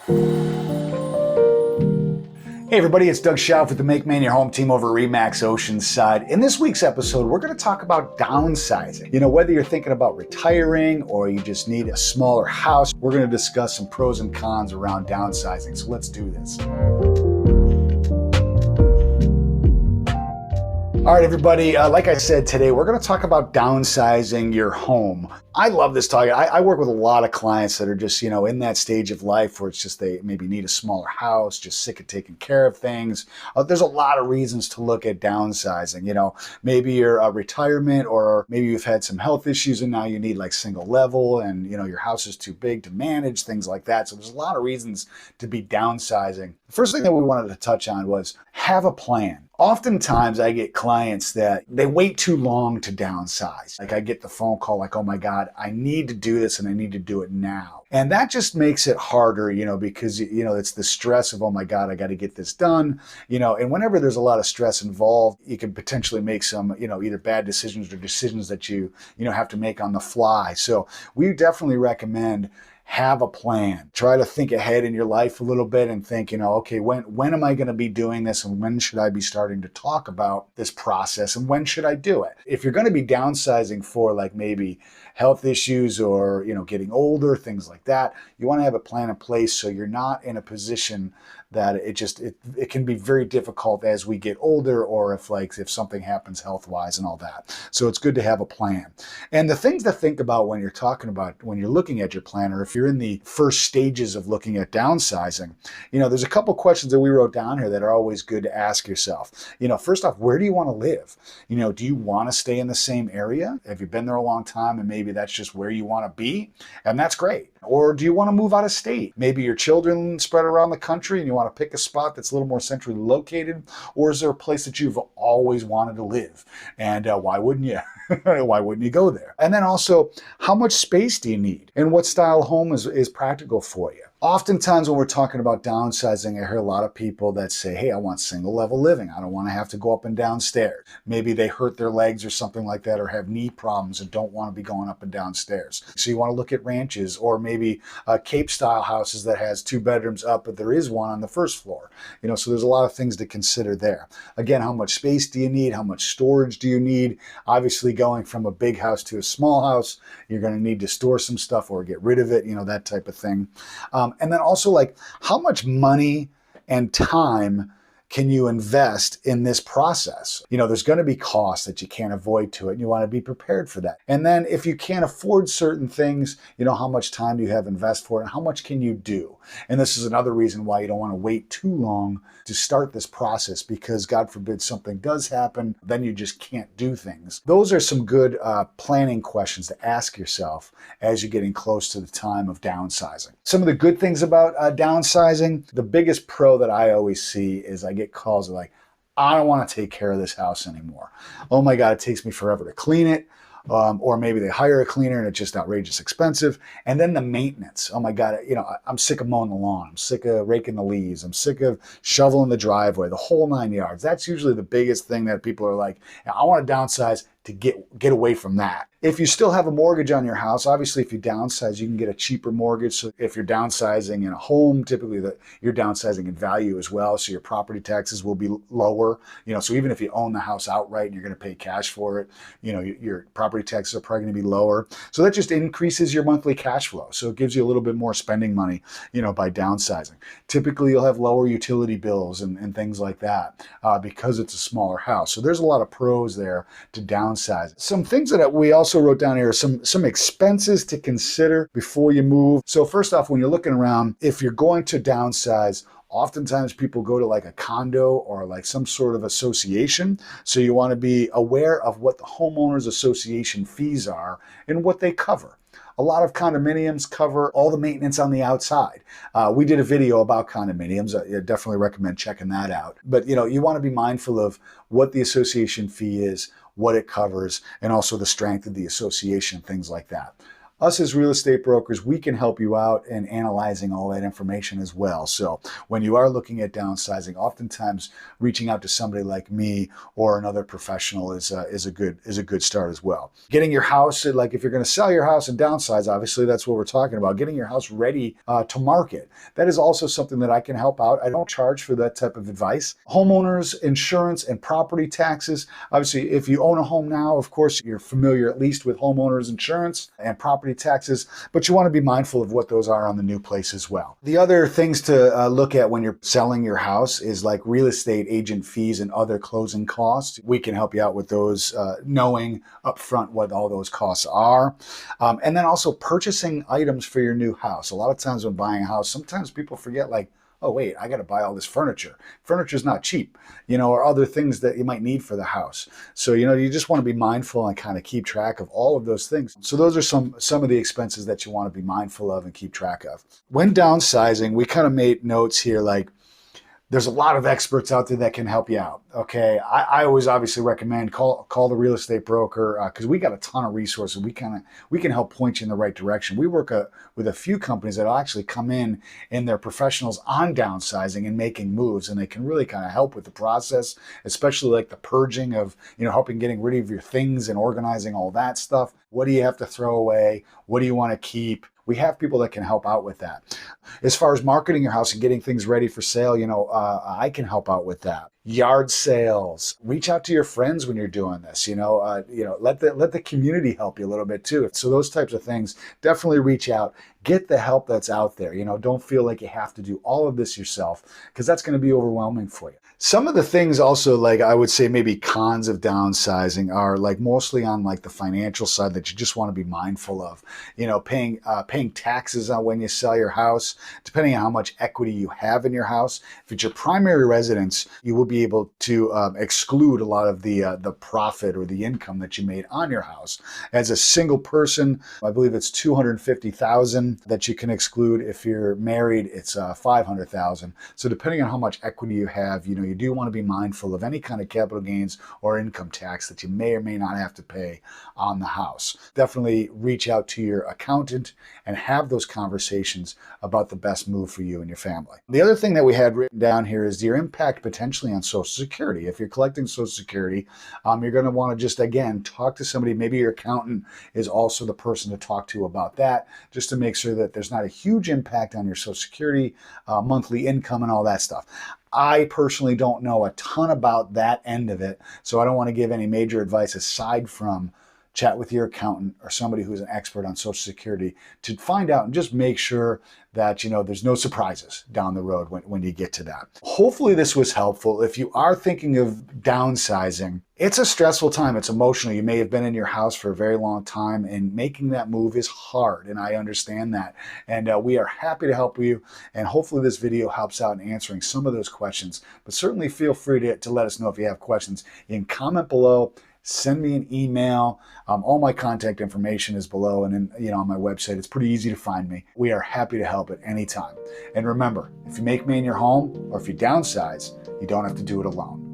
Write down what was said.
Hey everybody, it's Doug Schauf with the Make Man Your Home team over at RE/MAX Oceanside. In this week's episode, we're going to talk about downsizing. You know, whether you're thinking about retiring or you just need a smaller house, we're going to discuss some pros and cons around downsizing. So let's do this. All right, everybody, like I said today, we're going to talk about downsizing your home. I love this talk. I work with a lot of clients that are just, in that stage of life where it's just they maybe need a smaller house, just sick of taking care of things. There's a lot of reasons to look at downsizing. Maybe you're a retirement, or maybe you've had some health issues and now you need like single level and, your house is too big to manage, things like that. So there's a lot of reasons to be downsizing. The first thing that we wanted to touch on was have a plan. Oftentimes I get clients that they wait too long to downsize. Like I get the phone call like, oh my God, I need to do this and I need to do it now. And that just makes it harder, because, it's the stress of, oh my God, I got to get this done, and whenever there's a lot of stress involved, you can potentially make some, either bad decisions or decisions that you have to make on the fly. So we definitely recommend have a plan. Try to think ahead in your life a little bit and think, okay, when am I going to be doing this and when should I be starting to talk about this process and when should I do it? If you're going to be downsizing for like maybe health issues or, getting older, things like that, you want to have a plan in place so you're not in a position that it can be very difficult as we get older, or if something happens health-wise and all that. So it's good to have a plan. And the things to think about when you're looking at your plan, or if you're in the first stages of looking at downsizing, there's a couple questions that we wrote down here that are always good to ask yourself. First off, where do you want to live? Do you want to stay in the same area? Have you been there a long time and maybe that's just where you want to be? And that's great. Or do you want to move out of state? Maybe your children spread around the country and you want to pick a spot that's a little more centrally located? Or is there a place that you've always wanted to live? And why wouldn't you? Why wouldn't you go there? And then also, how much space do you need? And what style home is practical for you? Oftentimes when we're talking about downsizing, I hear a lot of people that say, hey, I want single level living. I don't want to have to go up and down stairs. Maybe they hurt their legs or something like that, or have knee problems and don't want to be going up and down stairs. So you want to look at ranches, or maybe Cape style houses that has 2 bedrooms up, but there is one on the first floor. So there's a lot of things to consider there. Again, how much space do you need? How much storage do you need? Obviously going from a big house to a small house, you're going to need to store some stuff or get rid of it, that type of thing. And then also, like, how much money and time can you invest in this process? There's going to be costs that you can't avoid to it, and you want to be prepared for that. And then if you can't afford certain things, how much time do you have invest for it, and how much can you do? And this is another reason why you don't want to wait too long to start this process, because God forbid something does happen, then you just can't do things. Those are some good planning questions to ask yourself as you're getting close to the time of downsizing. Some of the good things about downsizing, the biggest pro that I always see is I get calls like, I don't want to take care of this house anymore. Oh my God, it takes me forever to clean it. Or maybe they hire a cleaner and it's just outrageous expensive. And then the maintenance. Oh my God, I'm sick of mowing the lawn. I'm sick of raking the leaves. I'm sick of shoveling the driveway, the whole 9 yards. That's usually the biggest thing that people are like, I want to downsize to get away from that. If you still have a mortgage on your house, obviously if you downsize, you can get a cheaper mortgage. So if you're downsizing in a home, typically you're downsizing in value as well. So your property taxes will be lower. So even if you own the house outright and you're going to pay cash for it, your property taxes are probably going to be lower. So that just increases your monthly cash flow. So it gives you a little bit more spending money, by downsizing. Typically you'll have lower utility bills and things like that because it's a smaller house. So there's a lot of pros there to downsize. Some things that we also wrote down here are some expenses to consider before you move. So first off, when you're looking around, if you're going to downsize, oftentimes people go to like a condo or like some sort of association. So you want to be aware of what the homeowners association fees are and what they cover. A lot of condominiums cover all the maintenance on the outside. We did a video about condominiums. I definitely recommend checking that out. But you want to be mindful of what the association fee is, what it covers, and also the strength of the association, things like that. us as real estate brokers, we can help you out in analyzing all that information as well. So when you are looking at downsizing, oftentimes reaching out to somebody like me or another professional is a good start as well. Getting your house, like if you're going to sell your house and downsize, obviously that's what we're talking about. Getting your house ready to market. That is also something that I can help out. I don't charge for that type of advice. Homeowners insurance and property taxes. Obviously, if you own a home now, of course, you're familiar at least with homeowners insurance and property taxes, but you want to be mindful of what those are on the new place as well. The other things to look at when you're selling your house is like real estate agent fees and other closing costs. We can help you out with those, knowing upfront what all those costs are. And then also purchasing items for your new house. A lot of times when buying a house, sometimes people forget like, oh wait, I got to buy all this furniture. Furniture's not cheap, or other things that you might need for the house. So, you just want to be mindful and kind of keep track of all of those things. So those are some of the expenses that you want to be mindful of and keep track of. When downsizing, we kind of made notes here like, there's a lot of experts out there that can help you out. Okay, I always obviously recommend call the real estate broker because we got a ton of resources. We can help point you in the right direction. We work with a few companies that will actually come in and they're professionals on downsizing and making moves, and they can really kind of help with the process, especially like the purging of helping getting rid of your things and organizing all that stuff. What do you have to throw away? What do you want to keep? We have people that can help out with that. As far as marketing your house and getting things ready for sale, I can help out with that. Yard sales. Reach out to your friends when you're doing this. Let the community help you a little bit too. So those types of things, definitely reach out. Get the help that's out there. Don't feel like you have to do all of this yourself because that's going to be overwhelming for you. Some of the things also, like I would say maybe cons of downsizing are like mostly on like the financial side that you just want to be mindful of. Paying taxes on when you sell your house, depending on how much equity you have in your house. If it's your primary residence, you will be able to exclude a lot of the profit or the income that you made on your house. As a single person, I believe it's $250,000 that you can exclude. If you're married, it's $500,000. So depending on how much equity you have, you do want to be mindful of any kind of capital gains or income tax that you may or may not have to pay on the house. Definitely reach out to your accountant and have those conversations about the best move for you and your family. The other thing that we had written down here is your impact potentially on Social Security. If you're collecting Social Security, you're going to want to just, again, talk to somebody. Maybe your accountant is also the person to talk to about that, just to make sure that there's not a huge impact on your Social Security, monthly income and all that stuff. I personally don't know a ton about that end of it, so I don't want to give any major advice aside from chat with your accountant or somebody who's an expert on Social Security to find out and just make sure that there's no surprises down the road when you get to that. Hopefully this was helpful. If you are thinking of downsizing, it's a stressful time. It's emotional. You may have been in your house for a very long time, and making that move is hard, and I understand that. And we are happy to help you, and hopefully this video helps out in answering some of those questions. But certainly feel free to let us know if you have questions. You can comment below. Send me an email. All my contact information is below and on my website. It's pretty easy to find me. We are happy to help at any time. And remember, if you make me in your home or if you downsize, you don't have to do it alone.